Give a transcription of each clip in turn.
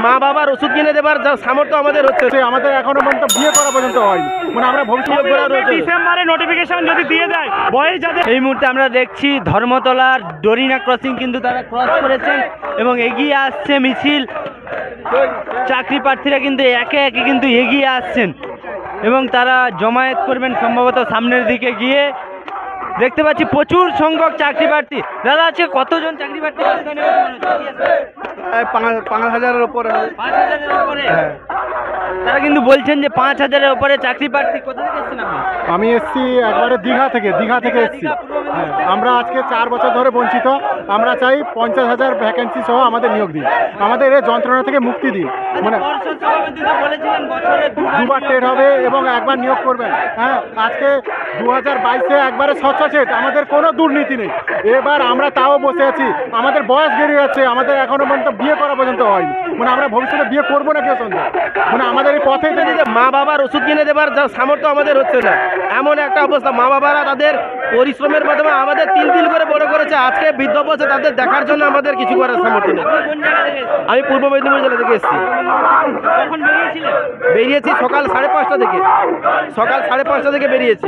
মা বাবার ওষুধ কিনে দেবার সামর্থ্য আমাদের হচ্ছে, আমাদের এখনো পর্যন্ত বিয়ে করা পর্যন্ত হয়নি, মানে আমরা ভবিষ্যৎ ডিসেম্বরে নোটিফিকেশন যদি দিয়ে দেয় বয়স যাদের। এই মুহূর্তে আমরা দেখছি ধর্মতলার ডরিনা ক্রসিং কিন্তু তারা ক্রস করেছেন এবং এগিয়ে আসছে মিছিল। চাকরি প্রার্থীরা কিন্তু একে একে কিন্তু এগিয়ে আসছেন এবং তারা জমায়েত করবেন সম্ভবত সামনের দিকে গিয়ে। দেখতে পাচ্ছি প্রচুর সংখ্যক চাকরি প্রার্থী। দাদা আজকে কতজন চাকরি প্রার্থী? 5,000-এর উপরে। 5,000-এর উপরে? তারা কিন্তু বলছেন যে 5,000-এর উপরে চাকরি প্রার্থী। কোথা থেকে এসেছেন আপনি? আমি এসছি একবারে দীঘা থেকে এসছি। আমরা আজকে 4 বছর ধরে বঞ্চিত। আমরা চাই 50,000 ভ্যাকেন্সি সহ আমাদের নিয়োগ দিন, আমাদের এই যন্ত্রণা থেকে মুক্তি দিন। মানে দুবার টেট হবে এবং একবার নিয়োগ করবেন। হ্যাঁ, আজকে 2022-এ একবারে স্বচ্ছ সেট, আমাদের কোনো দুর্নীতি নেই। এবার আমরা তাও বসে আছি, আমাদের বয়স বেড়ে যাচ্ছে, আমাদের এখনো পর্যন্ত বিয়ে করা পর্যন্ত হয়নি, মানে আমরা ভবিষ্যতে বিয়ে করবো না কেউ সন্ধ্যা, মানে আমাদের এই পথে মা বাবার ওষুধ কিনে দেবার সামর্থ্য আমাদের হচ্ছে না, এমন একটা অবস্থা। মা বাবারা তাদের পরিশ্রমের মাধ্যমে আমাদের তিল করে বড় করেছে, আজকে বৃদ্ধ বয়সে তাদের দেখার জন্য আমাদের কিছু করার সামর্থ্য নেই। আমি পূর্ব মেদিনীপুর জেলা থেকে এসেছি। বেরিয়েছি সকাল 5:30 থেকে, সকাল 5:30 থেকে বেরিয়েছি।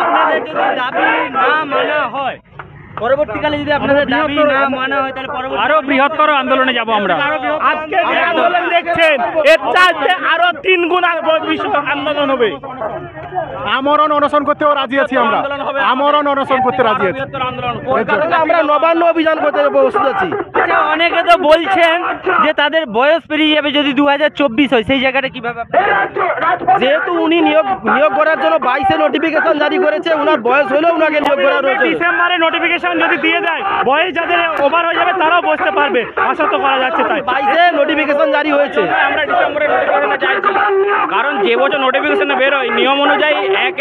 আপনাদের যদি দাবি না মানা হয়, পরবর্তীকালে যদি আপনাদের দাবি না মানা হয়, তাহলে আরো বৃহত্তর আন্দোলনে যাব আমরা। আজকে যে আন্দোলন দেখছেন এর চাইতে আরো 3 গুণ আন্দোলন হবে। আমরণ অনশন করতেও রাজি আছি, আমরা আমরণ অনশন করতে রাজি আছি। আমরা নবান্ন অভিযান করতে প্রস্তুত আছি। আচ্ছা, অনেকে তো বলছেন যে তাদের বয়স পেরিয়ে যাবে যদি 2024 হয়, সেই জায়গাটা কিভাবে? যেহেতু উনি নিয়োগ করার জন্য 22-এ নোটিফিকেশন জারি করেছে, উনার বয়স হলেও উনাকে নিয়োগ করা রয়েছে। ডিসেম্বরে নোটিফিকেশন যদি দিয়ে দেয় বয়স যাদের ওভার হয়ে যাবে তারাও বসতে পারবে, আশা তো করা যাচ্ছে তাই। 22-এ নোটিফিকেশন জারি হয়েছে। আমরা ডিসেম্বরে নোটিফিকেশন চাইছি, কারণ যে বছর নোটিফিকেশন বের হয় নিয়ম অনুযায়ী এক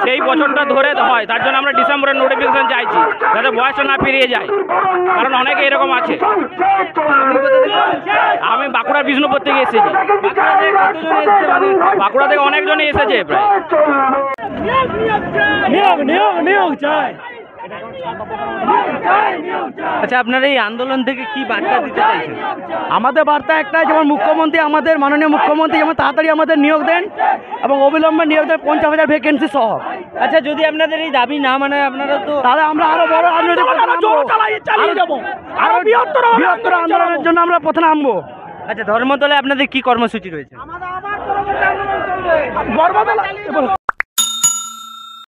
সেই বছরটা ধরে হয়, তার জন্য আমরা ডিসেম্বরে নোটিফিকেশন চাইছি যাতে বয়সটা না পেরিয়ে যায়, কারণ অনেকে এরকম আছে। আমি বাঁকুড়ার বিষ্ণুপুর থেকে এসেছি। বাঁকুড়া থেকে অনেকজনই এসেছে প্রায়। নিয়োগ চাই। আচ্ছা, আপনারা এই আন্দোলন থেকে কি বার্তা দিতে চাইছেন? আমাদের বার্তা একটাই, যেমন মুখ্যমন্ত্রী, আমাদের মাননীয় মুখ্যমন্ত্রী যেমন তাড়াতাড়ি আমাদের নিয়োগ দেন এবং অবিলম্বে নিয়োগ দেন 50,000 ভ্যাকেন্সি সহ। আচ্ছা, যদি আপনাদের এই দাবি না মানে আপনারা তো তাহলে আমরা আরো বড় বৃহত্তর আন্দোলনের জন্য আমরা পথে নামবো। আচ্ছা, ধর্মতলায় আপনাদের কি কর্মসূচি রয়েছে?